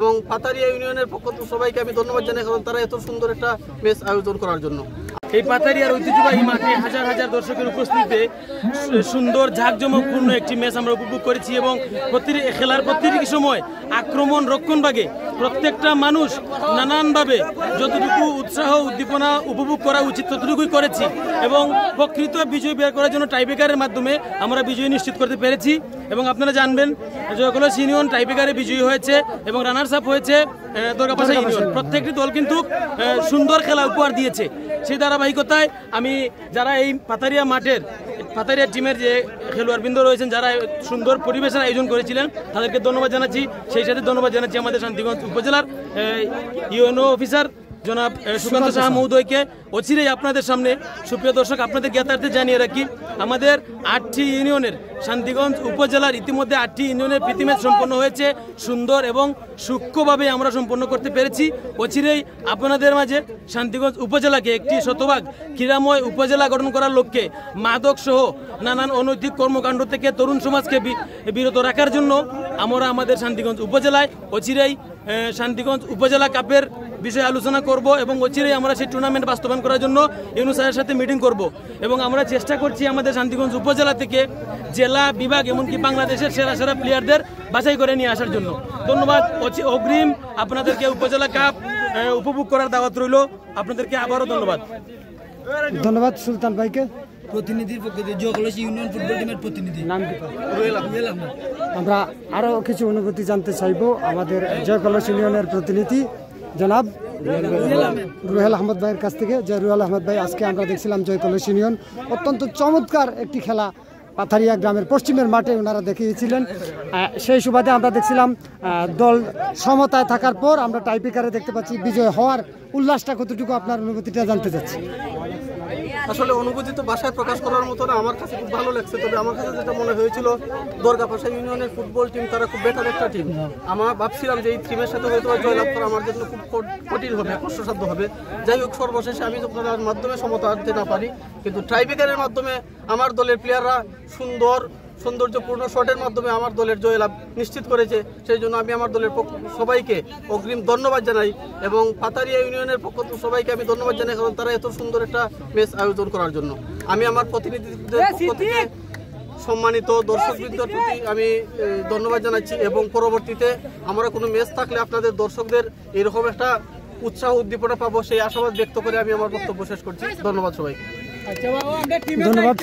এবং পাতারিয়া ইউনিয়নের পক্ষ থেকে সবাইকে আমি ধন্যবাদ জানাই, কারণ তারা এত সুন্দর একটা ম্যাচ আয়োজন করার জন্য। এই পাতারিয়ার ঐতিহ্যবাহী মাঠে হাজার হাজার দর্শকের উপস্থিতিতে সুন্দর ঝাঁকজমকপূর্ণ একটি ম্যাচ আমরা উপভোগ করেছি এবং খেলার প্রতিটি সময় আক্রমণ রক্ষণ ভাগে প্রত্যেকটা মানুষ নানানভাবে যতটুকু উৎসাহ উদ্দীপনা উপভোগ করা উচিত ততটুকুই করেছি এবং প্রকৃত বিজয় বের করার জন্য টাইব্রেকারের মাধ্যমে আমরা বিজয় নিশ্চিত করতে পেরেছি। এবং আপনারা জানবেন জয়কলস ইউনিয়ন টাইব্রেকারে বিজয়ী হয়েছে এবং রানার্স আপ হয়েছে দরগাপাশা ইউনিয়ন। প্রত্যেকটি দল কিন্তু সুন্দর খেলা উপহার দিয়েছে। সেই ধারাবাহিকতায় আমি যারা এই পাতারিয়া টিমের যে খেলোয়াড়বৃন্দ রয়েছেন যারা সুন্দর পরিবেশের আয়োজন করেছিলেন তাদেরকে ধন্যবাদ জানাচ্ছি। সেই সাথে ধন্যবাদ জানাচ্ছি আমাদের শান্তিগঞ্জ উপজেলার ইউএনও অফিসার জনাব সুকান্ত সাহা মহোদয়কে। অচিরেই আপনাদের সামনে সুপ্রিয় দর্শক আপনাদের জ্ঞাতার্থে জানিয়ে রাখি, আমাদের 8টি ইউনিয়নের শান্তিগঞ্জ উপজেলার ইতিমধ্যে 8টি ইউনিয়নের প্রীতি ম্যাচ সম্পন্ন হয়েছে। সুন্দর এবং সূক্ষ্মভাবে আমরা সম্পন্ন করতে পেরেছি। অচিরেই আপনাদের মাঝে শান্তিগঞ্জ উপজেলাকে একটি শতভাগ ক্রীড়াময় উপজেলা গঠন করার লক্ষ্যে মাদক সহ নানান অনৈতিক কর্মকাণ্ড থেকে তরুণ সমাজকে বিরত রাখার জন্য আমরা আমাদের শান্তিগঞ্জ উপজেলায় অচিরেই শান্তিগঞ্জ উপজেলা কাপের বিষয়ে আলোচনা করব এবং অচিরেই আমরা সেই টুর্নামেন্ট বাস্তবায়ন করার জন্য ইউনূস স্যারের সাথে মিটিং করব এবং আমরা চেষ্টা করছি আমাদের শান্তিগঞ্জ উপজেলা থেকে জেলা বিভাগ এমনকি বাংলাদেশের সেরা সেরা প্লেয়ারদের বাছাই করে নিয়ে আসার জন্য। ধন্যবাদ অগ্রিম আপনাদেরকে উপজেলা কাপ উপভোগ করার দাওয়াত রইল। আপনাদেরকে আবারও ধন্যবাদ সুলতান ভাইকে। প্রতিনিধির পক্ষে জয়কলস ইউনিয়ন ফুটবল টিমের প্রতিনিধি নাম আমরা আরো কিছু অনুভূতি জানতে চাইবো আমাদের জয়কলস ইউনিয়নের প্রতিনিধি জনাব রুহেল আহমদ ভাইয়ের কাছ থেকে। যে রুহেল আহমদ ভাই, আজকে আমরা দেখছিলাম জয়কলস ইউনিয়ন অত্যন্ত চমৎকার একটি খেলা পাথারিয়া গ্রামের পশ্চিমের মাঠে ওনারা দেখিয়েছিলেন। সেই সুবাদে আমরা দেখছিলাম দল সমতায় থাকার পর আমরা টাইব্রেকারে দেখতে পাচ্ছি বিজয় হওয়ার উল্লাসটা কতটুকু, আপনার অনুভূতিটা জানতে চাচ্ছি। আসলে অনুভূতি তো ভাষায় প্রকাশ করার মতো না, আমার কাছে খুব ভালো লাগছে। তবে আমার কাছে যেটা মনে হয়েছিল দরগাপাশা ইউনিয়নের ফুটবল টিম তারা খুব বেটার একটা টিম। আমরা ভাবছিলাম যে এই টিমের সাথে হয়তো জয়লাভ করা আমার জন্য খুব কঠিন হবে, কষ্টসাধ্য হবে। যাই হোক, সর্বশেষে আমি যখন মাধ্যমে সমতা আনতে না পারি, কিন্তু টাইব্রেকারের মাধ্যমে আমার দলের প্লেয়াররা সৌন্দর্যপূর্ণ শটের মাধ্যমে আমার দলের জয়লাভ নিশ্চিত করেছে। সেই জন্য আমি আমার দলের সবাইকে অগ্রিম ধন্যবাদ জানাই এবং পাতারিয়া ইউনিয়নের পক্ষ থেকে সবাইকে আমি ধন্যবাদ জানাই, কারণ তারা এত সুন্দর একটা ম্যাচ আয়োজন করার জন্য। আমি আমার প্রতিনিধিদের পক্ষ থেকে সম্মানিত দর্শকবৃন্দের প্রতি আমি ধন্যবাদ জানাচ্ছি এবং পরবর্তীতে আমরা কোনো ম্যাচ থাকলে আপনাদের দর্শকদের এরকম একটা উৎসাহ উদ্দীপনা পাবো সেই আশাবাদ ব্যক্ত করে আমি আমার বক্তব্য শেষ করছি। ধন্যবাদ সবাইকে। ধন্যবাদ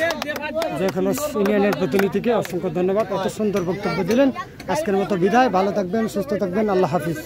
জয়কলস ইউনিয়নের প্রতিনিধিকে, অসংখ্য ধন্যবাদ। অত সুন্দর বক্তব্য দিলেন। আজকের মতো বিদায়, ভালো থাকবেন, সুস্থ থাকবেন, আল্লাহ হাফিজ।